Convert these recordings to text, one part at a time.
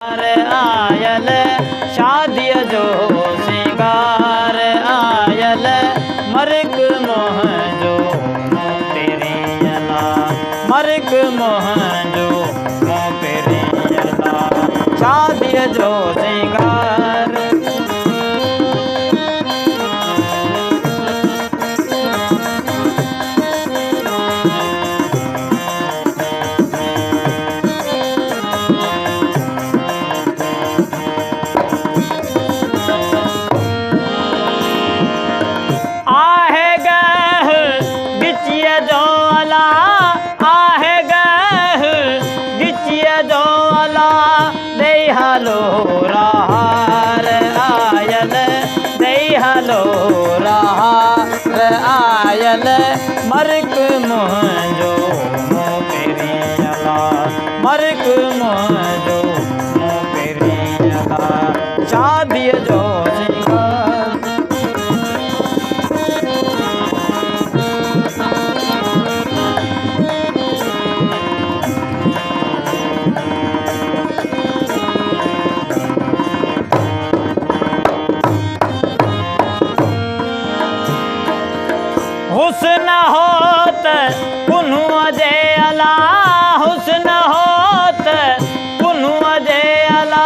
oil शादीअ जो सिंगार आयल मर्क मोहंजो पेरियला मर्क मोहंजो पेरियला शादीअ जो सिंगार हलो रहार आयल दई हलो रहार आयल मर्क मोहंजो पेरियला मर्क मोहंजो पेरियला शादीअ जो सिंगार हुस्न होत पुन्हु जे अला हुस्न होत पुन्हु जे अला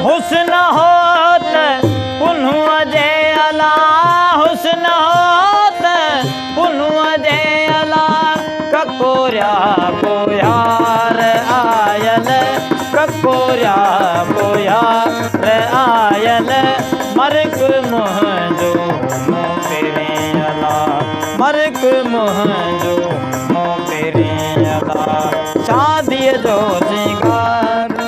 हुस्न होत पुन्हु जे अला हुस्न होत पुन्हु जे अला ककोरिया पोयार आयल ककोरिया पोयार आयल मर्क मोहंजो पेरियला मर्क मोहंजो पेरियला शादीअ जो सिंगार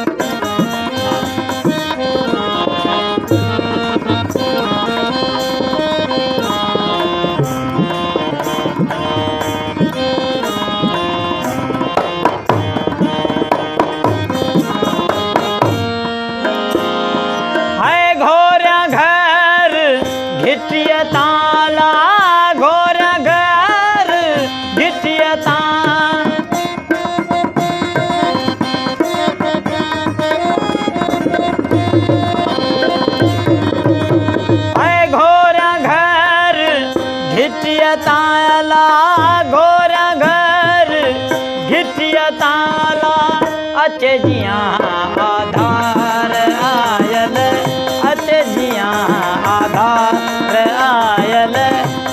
घिटिया ताला घोरा घर घिटिया तान घोरा घर घिटिया ताला घोरा घर घिटिया ताला अचे जिया आधार आयल अचे जिया आधार आयल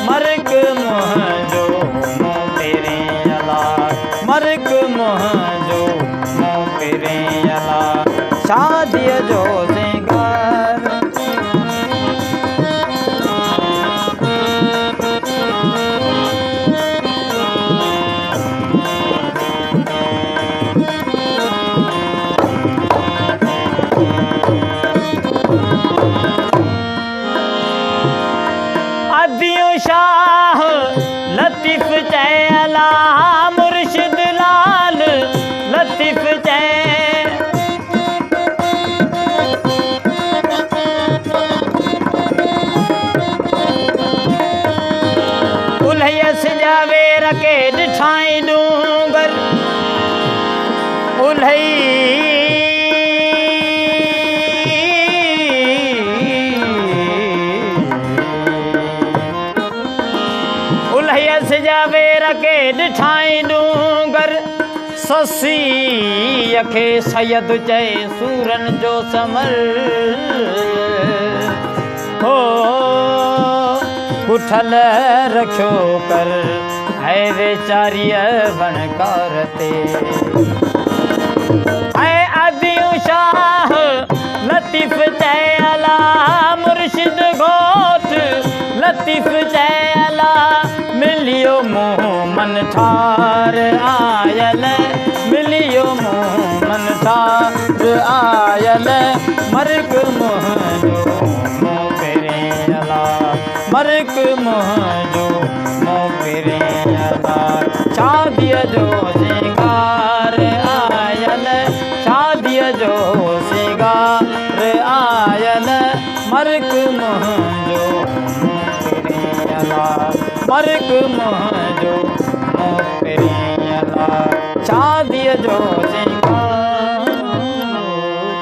मर्क मोहंजो पेरियला मर्क मोहंजो पेरियला शादीअ जो सिंगार शाह लतीफ चैला मुर्शिद लाल लतीफ चै उल्हयस जावे रके ॾिठाई डूंगर उल्हयस जावे रके ॾिठाई डूंगर ससीअ खे सैयद चए सूरन जो समर हो कुठल रखियो कर है वेचारीअ बनकार ते है अदियूं शाह लतीफ चैला मुर्शिद घोट लतीफ चैला मिलियो मोहमन ठार आयल मिलियो मोहमन ठार आयल मर्क मोहंजो पेरियला मर्क मोहंजो पेरियला शादीअ जो सिंगार आयल शादीअ जो सिंगार आयल मर्क मोहंजो स्वर्ग मोह जो नौकरियां ला शादी जो